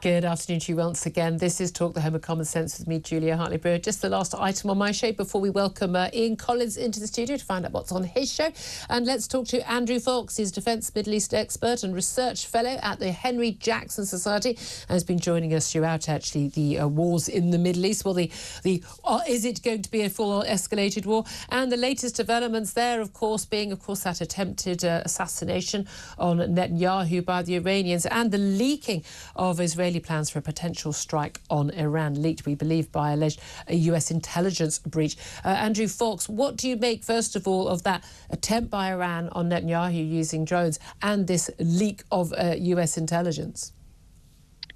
Good afternoon to you once again. This is Talk, the Home of Common Sense with me, Julia Hartley-Brewer. Just the last item on my show before we welcome Ian Collins into the studio to find out what's on his show. And let's talk to Andrew Fox. He's Defence Middle East expert and research fellow at the Henry Jackson Society and has been joining us throughout, actually, the wars in the Middle East. Well, is it going to be a full escalated war? And the latest developments there, of course, being, that attempted assassination on Netanyahu by the Iranians and the leaking of Israeli plans for a potential strike on Iran, leaked, we believe, by alleged US intelligence breach. Andrew Fox, what do you make, first of all, of that attempt by Iran on Netanyahu using drones and this leak of US intelligence?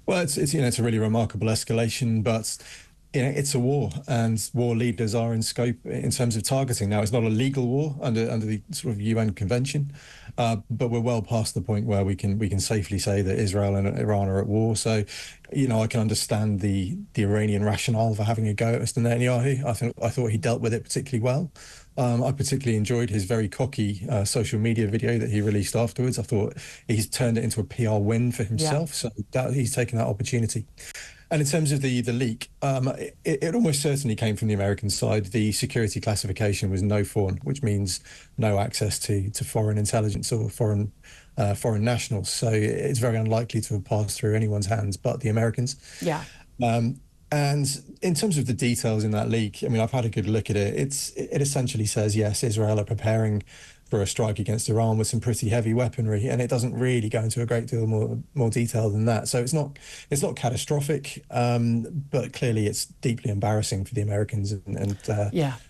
Well, it's a really remarkable escalation, but it's a war, and war leaders are in scope in terms of targeting. Now, it's not a legal war under the sort of UN convention, but we're well past the point where we can safely say that Israel and Iran are at war. So, I can understand the Iranian rationale for having a go at Mr. Netanyahu. I thought he dealt with it particularly well. I particularly enjoyed his very cocky social media video that he released afterwards. I thought he's turned it into a PR win for himself. Yeah. So he's taken that opportunity. And in terms of the leak, it almost certainly came from the American side. The security classification was no foreign, which means no access to foreign intelligence or foreign nationals. So it's very unlikely to have passed through anyone's hands but the Americans. Yeah. And in terms of the details in that leak, I've had a good look at it. It essentially says, yes, Israel are preparing for a strike against Iran with some pretty heavy weaponry, and it doesn't really go into a great deal more detail than that. So it's not catastrophic, but clearly it's deeply embarrassing for the Americans.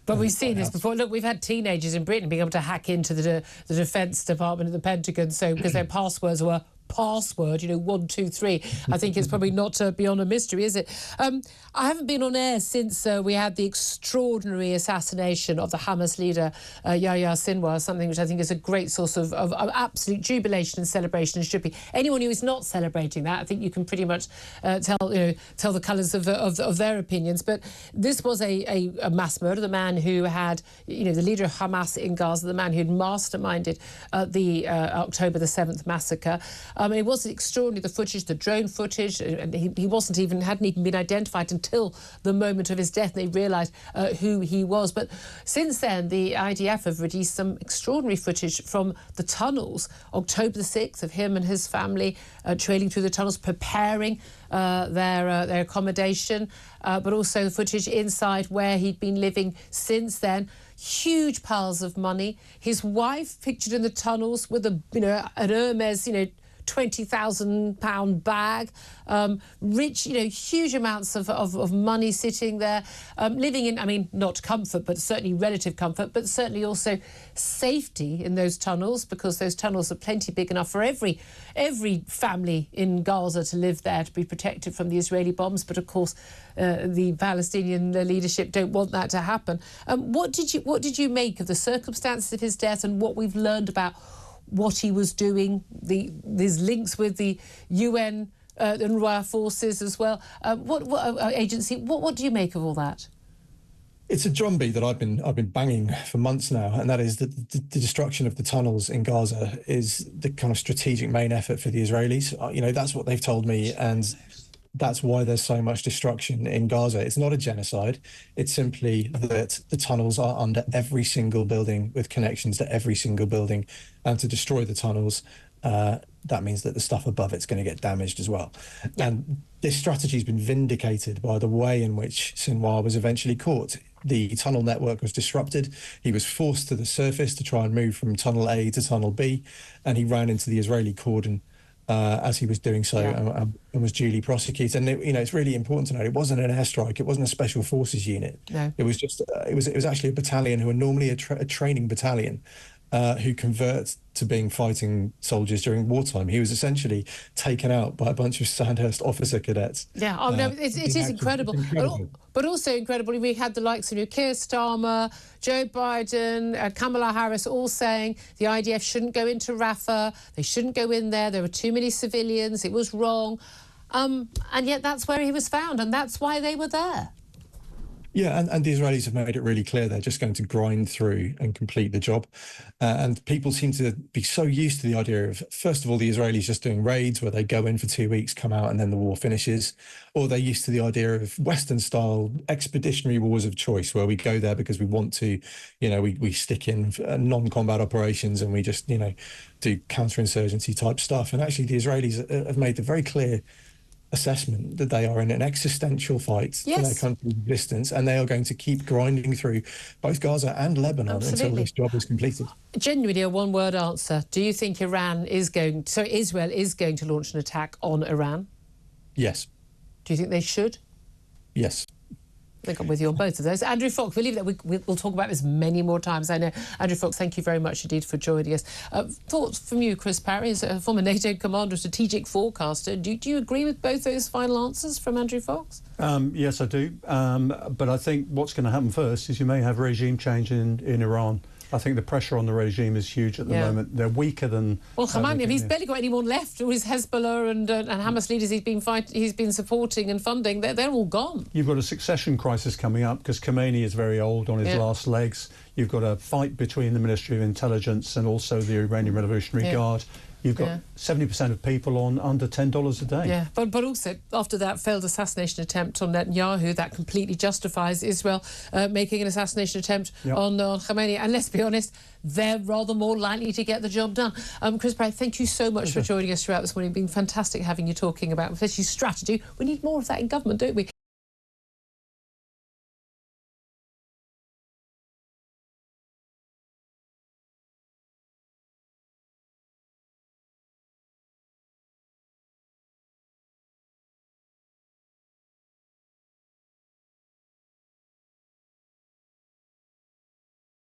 But we've seen this before. Look, we've had teenagers in Britain being able to hack into the Defence Department of the Pentagon, because their passwords were password, 1, 2, 3. I think it's probably not beyond a mystery, is it? I haven't been on air since we had the extraordinary assassination of the Hamas leader, Yahya Sinwar, something which I think is a great source of absolute jubilation and celebration, and should be. Anyone who is not celebrating that, I think you can pretty much tell the colours of their opinions. But this was a mass murder. The man who had, the leader of Hamas in Gaza, the man who had masterminded the October the 7th massacre. It was extraordinary, the footage, the drone footage, and he hadn't even been identified until the moment of his death, and they realised who he was. But since then, the IDF have released some extraordinary footage from the tunnels, October the 6th, of him and his family trailing through the tunnels, preparing their accommodation, but also the footage inside where he'd been living since then. Huge piles of money. His wife pictured in the tunnels with an Hermes, £20,000 bag, rich, huge amounts of money sitting there, living in, not comfort, but certainly relative comfort, but certainly also safety in those tunnels, because those tunnels are plenty big enough for every family in Gaza to live there, to be protected from the Israeli bombs. But of course, the Palestinian leadership don't want that to happen. What did you make of the circumstances of his death and what we've learned about what he was doing, these links with the UN UNRWA forces as well? What agency? What do you make of all that? It's a drumbeat that I've been banging for months now, and that is that the destruction of the tunnels in Gaza is the kind of strategic main effort for the Israelis. That's what they've told me, and that's why there's so much destruction in Gaza. It's not a genocide. It's simply that the tunnels are under every single building with connections to every single building. And to destroy the tunnels, that means that the stuff above it's going to get damaged as well. Yeah. And this strategy has been vindicated by the way in which Sinwar was eventually caught. The tunnel network was disrupted. He was forced to the surface to try and move from tunnel A to tunnel B, and he ran into the Israeli cordon as he was doing so, and was duly prosecuted. And it's really important to note, it wasn't an airstrike, it wasn't a special forces unit. No. It was just it was actually a battalion who are normally a training battalion who convert to being fighting soldiers during wartime. He was essentially taken out by a bunch of Sandhurst officer cadets. Yeah, no, it is incredible. But also incredible, we had the likes of Keir Starmer, Joe Biden, Kamala Harris all saying the IDF shouldn't go into Rafah, they shouldn't go in there were too many civilians, it was wrong. And yet that's where he was found, and that's why they were there. Yeah, and the Israelis have made it really clear they're just going to grind through and complete the job. And people seem to be so used to the idea of, first of all, the Israelis just doing raids where they go in for 2 weeks, come out, and then the war finishes. Or they're used to the idea of Western-style expeditionary wars of choice, where we go there because we want to, we stick in non-combat operations and we just, do counterinsurgency type stuff. And actually, the Israelis have made the very clear assessment that they are in an existential fight for their country's existence, and they are going to keep grinding through both Gaza and Lebanon until this job is completed. Genuinely, a one-word answer. Do you think Israel is going to launch an attack on Iran? Yes. Do you think they should? Yes. I think I'm with you on both of those. Andrew Fox, we'll leave that. We'll talk about this many more times, I know. Andrew Fox, thank you very much indeed for joining us. Thoughts from you, Chris Parry, as a former NATO commander, strategic forecaster. Do you agree with both those final answers from Andrew Fox? Yes, I do. But I think what's going to happen first is you may have regime change in Iran. I think the pressure on the regime is huge at the moment. They're weaker than... Well, Khamenei, he's barely got anyone left. All his Hezbollah and Hamas leaders he's been supporting and funding, they're all gone. You've got a succession crisis coming up because Khamenei is very old, on his last legs. You've got a fight between the Ministry of Intelligence and also the Iranian Revolutionary Guard. You've got 70% of people on under $10 a day. Yeah, but also, after that failed assassination attempt on Netanyahu, that completely justifies Israel making an assassination attempt on Khamenei. And let's be honest, they're rather more likely to get the job done. Chris Parry, thank you so much for joining us throughout this morning. It's been fantastic having you talking about, especially strategy. We need more of that in government, don't we?